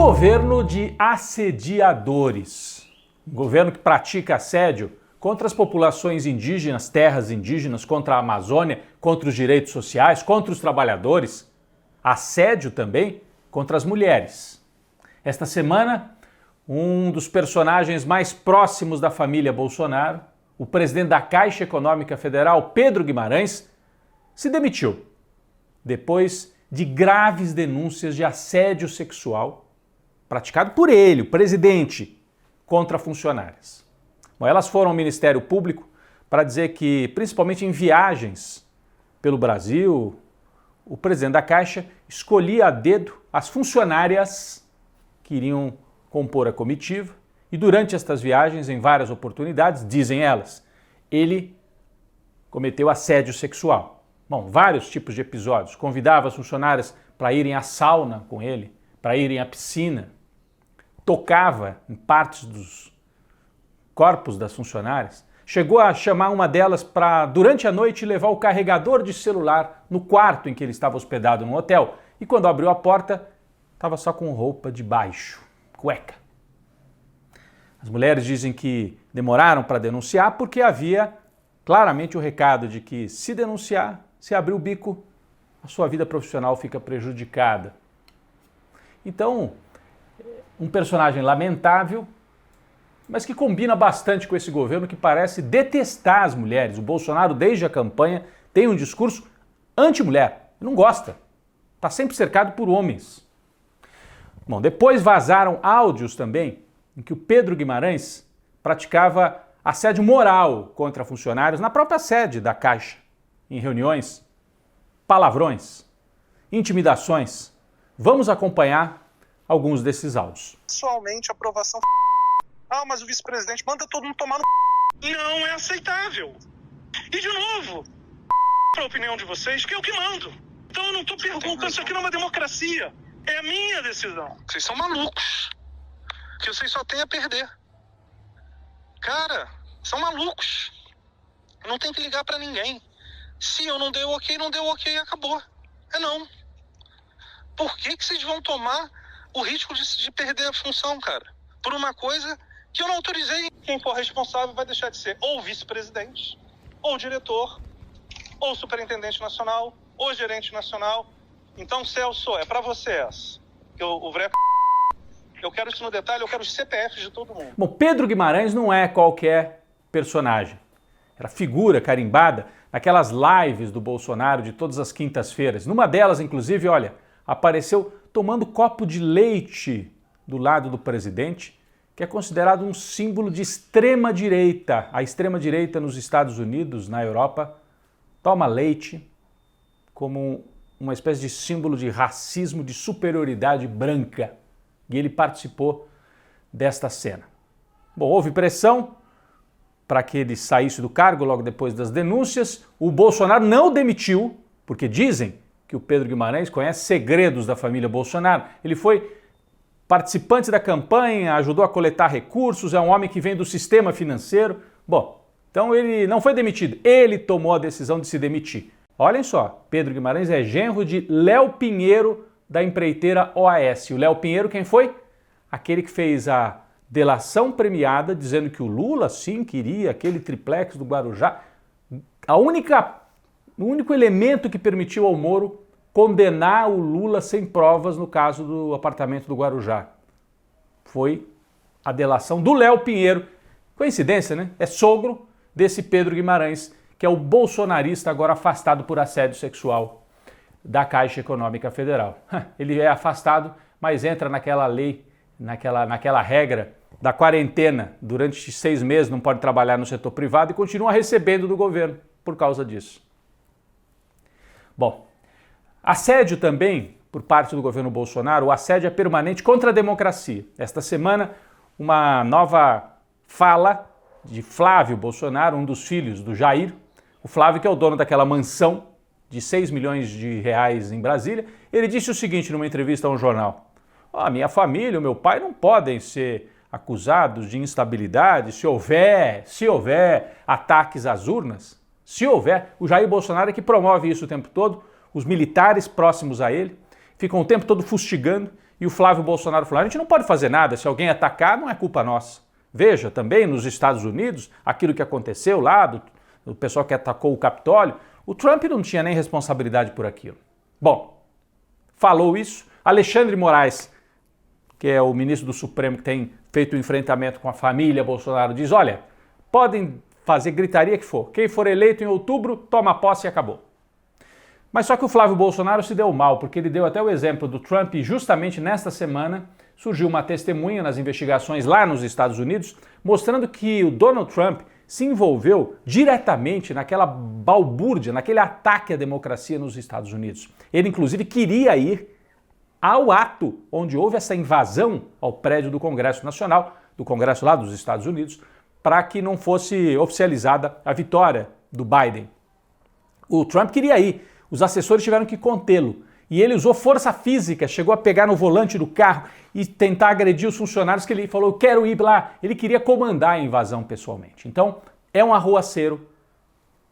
governo de assediadores. Um governo que pratica assédio contra as populações indígenas, terras indígenas, contra a Amazônia, contra os direitos sociais, contra os trabalhadores. Assédio também contra as mulheres. Esta semana, um dos personagens mais próximos da família Bolsonaro, o presidente da Caixa Econômica Federal, Pedro Guimarães, se demitiu depois de graves denúncias de assédio sexual praticado por ele, o presidente, contra funcionárias. Bom, elas foram ao Ministério Público para dizer que, principalmente em viagens pelo Brasil, o presidente da Caixa escolhia a dedo as funcionárias que iriam compor a comitiva e durante estas viagens, em várias oportunidades, dizem elas, ele cometeu assédio sexual. Bom, vários tipos de episódios. Convidava as funcionárias para irem à sauna com ele, para irem à piscina, tocava em partes dos corpos das funcionárias, chegou a chamar uma delas para, durante a noite, levar o carregador de celular no quarto em que ele estava hospedado no hotel e quando abriu a porta, estava só com roupa de baixo, cueca. As mulheres dizem que demoraram para denunciar porque havia claramente o recado de que se denunciar, se abrir o bico, a sua vida profissional fica prejudicada. Então, um personagem lamentável, mas que combina bastante com esse governo que parece detestar as mulheres. O Bolsonaro, desde a campanha, tem um discurso anti-mulher. Não gosta. Está sempre cercado por homens. Bom, depois vazaram áudios também em que o Pedro Guimarães praticava assédio moral contra funcionários na própria sede da Caixa, em reuniões, palavrões, intimidações. Vamos acompanhar alguns desses áudios. Pessoalmente, aprovação. Ah, mas o vice-presidente manda todo mundo tomar no. Não é aceitável. E de novo, a opinião de vocês, que eu que mando. Então eu não estou perguntando, isso aqui não é uma democracia. É a minha decisão. Vocês são malucos. Que vocês só têm a perder. Cara, são malucos. Não tem que ligar pra ninguém. Se eu não dei o ok, não deu o ok, acabou. É não. Por que vocês vão tomar o risco de perder a função, cara? Por uma coisa que eu não autorizei. Quem for responsável vai deixar de ser ou vice-presidente, ou diretor, ou superintendente nacional, ou gerente nacional. Então, Celso, é pra você essa. O Vreca... Eu quero isso no detalhe, eu quero os CPFs de todo mundo. Bom, Pedro Guimarães não é qualquer personagem. Era figura carimbada naquelas lives do Bolsonaro de todas as quintas-feiras. Numa delas, inclusive, olha, apareceu tomando copo de leite do lado do presidente, que é considerado um símbolo de extrema-direita. A extrema-direita nos Estados Unidos, na Europa, toma leite como uma espécie de símbolo de racismo, de superioridade branca. E ele participou desta cena. Bom, houve pressão para que ele saísse do cargo logo depois das denúncias. O Bolsonaro não demitiu, porque dizem que o Pedro Guimarães conhece segredos da família Bolsonaro. Ele foi participante da campanha, ajudou a coletar recursos, é um homem que vem do sistema financeiro. Bom, então ele não foi demitido, ele tomou a decisão de se demitir. Olhem só, Pedro Guimarães é genro de Léo Pinheiro, da empreiteira OAS. O Léo Pinheiro, quem foi? Aquele que fez a delação premiada, dizendo que o Lula, sim, queria aquele triplex do Guarujá. O único elemento que permitiu ao Moro condenar o Lula sem provas no caso do apartamento do Guarujá foi a delação do Léo Pinheiro. Coincidência, né? É sogro desse Pedro Guimarães, que é o bolsonarista agora afastado por assédio sexual da Caixa Econômica Federal. Ele é afastado, mas entra naquela lei, naquela regra da quarentena. Durante 6 meses não pode trabalhar no setor privado e continua recebendo do governo por causa disso. Bom, assédio também, por parte do governo Bolsonaro, o assédio é permanente contra a democracia. Esta semana, uma nova fala de Flávio Bolsonaro, um dos filhos do Jair, o Flávio que é o dono daquela mansão de 6 milhões de reais em Brasília, ele disse o seguinte numa entrevista a um jornal: a minha família, o meu pai não podem ser acusados de instabilidade se houver ataques às urnas, se houver. O Jair Bolsonaro é que promove isso o tempo todo, os militares próximos a ele. ficam o tempo todo fustigando, e o Flávio Bolsonaro falou, a gente não pode fazer nada, se alguém atacar não é culpa nossa. Veja, também nos Estados Unidos, aquilo que aconteceu lá, do pessoal que atacou o Capitólio, o Trump não tinha nem responsabilidade por aquilo. Bom, falou isso, Alexandre Moraes, que é o ministro do Supremo que tem feito o enfrentamento com a família Bolsonaro, diz, olha, podem fazer gritaria que for, quem for eleito em outubro, toma posse e acabou. Mas só que o Flávio Bolsonaro se deu mal, porque ele deu até o exemplo do Trump e justamente nesta semana surgiu uma testemunha nas investigações lá nos Estados Unidos, mostrando que o Donald Trump se envolveu diretamente naquela balbúrdia, naquele ataque à democracia nos Estados Unidos. Ele, inclusive, queria ir ao ato onde houve essa invasão ao prédio do Congresso Nacional, do Congresso lá dos Estados Unidos, para que não fosse oficializada a vitória do Biden. O Trump queria ir, os assessores tiveram que contê-lo. E ele usou força física, chegou a pegar no volante do carro e tentar agredir os funcionários que ele falou, eu quero ir lá. Ele queria comandar a invasão pessoalmente. Então, é um arruaceiro,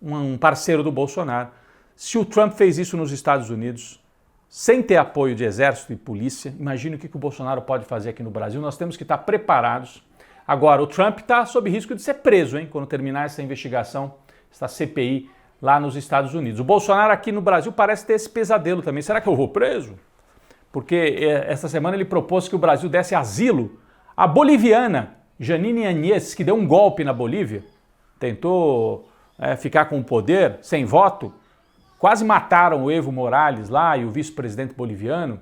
um parceiro do Bolsonaro. Se o Trump fez isso nos Estados Unidos, sem ter apoio de exército e polícia, imagine o que o Bolsonaro pode fazer aqui no Brasil. Nós temos que estar preparados. Agora, o Trump está sob risco de ser preso, hein, quando terminar essa investigação, essa CPI lá nos Estados Unidos. O Bolsonaro aqui no Brasil parece ter esse pesadelo também. Será que eu vou preso? Porque essa semana ele propôs que o Brasil desse asilo à boliviana Jeanine Áñez, que deu um golpe na Bolívia, tentou ficar com o poder, sem voto, quase mataram o Evo Morales lá e o vice-presidente boliviano.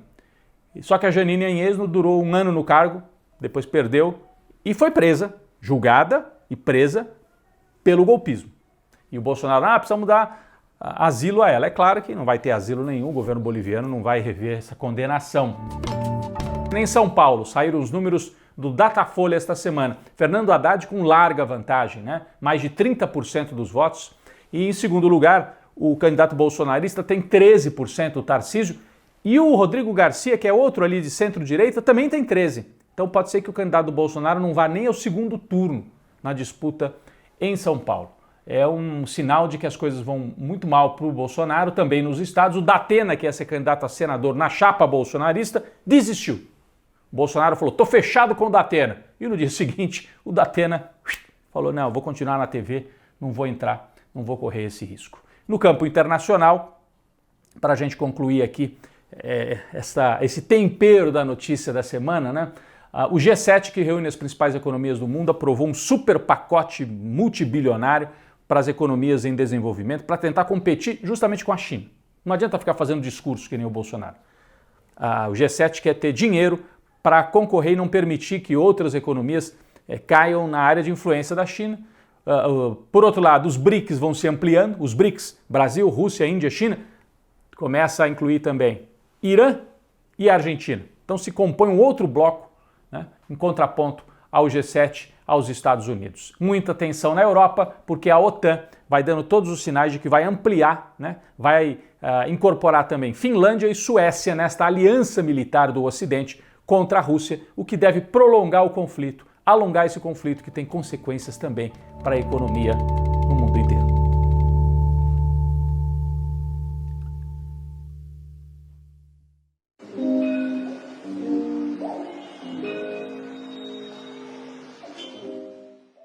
Só que a Jeanine Áñez não durou um ano no cargo, depois perdeu e foi presa, julgada e presa pelo golpismo. E o Bolsonaro, precisamos dar asilo a ela. É claro que não vai ter asilo nenhum, o governo boliviano não vai rever essa condenação. Nem em São Paulo, saíram os números do Datafolha esta semana. Fernando Haddad com larga vantagem, né? Mais de 30% dos votos. E em segundo lugar, o candidato bolsonarista tem 13%, o Tarcísio. E o Rodrigo Garcia, que é outro ali de centro-direita, também tem 13%. Então pode ser que o candidato do Bolsonaro não vá nem ao segundo turno na disputa em São Paulo. É um sinal de que as coisas vão muito mal para o Bolsonaro, também nos estados. O Datena, que ia ser candidato a senador na chapa bolsonarista, desistiu. O Bolsonaro falou, tô fechado com o Datena. E no dia seguinte, o Datena falou, não, vou continuar na TV, não vou entrar, não vou correr esse risco. No campo internacional, para a gente concluir aqui esse tempero da notícia da semana, né? O G7, que reúne as principais economias do mundo, aprovou um super pacote multibilionário para as economias em desenvolvimento, para tentar competir justamente com a China. Não adianta ficar fazendo discurso que nem o Bolsonaro. O G7 quer ter dinheiro para concorrer e não permitir que outras economias caiam na área de influência da China. Por outro lado, os BRICS vão se ampliando, os BRICS, Brasil, Rússia, Índia, China, começa a incluir também Irã e Argentina. Então se compõe um outro bloco, né, em contraponto ao G7, aos Estados Unidos. Muita tensão na Europa, porque a OTAN vai dando todos os sinais de que vai ampliar, né, vai incorporar também Finlândia e Suécia nesta aliança militar do Ocidente contra a Rússia, o que deve prolongar o conflito, alongar esse conflito que tem consequências também para a economia no mundo inteiro.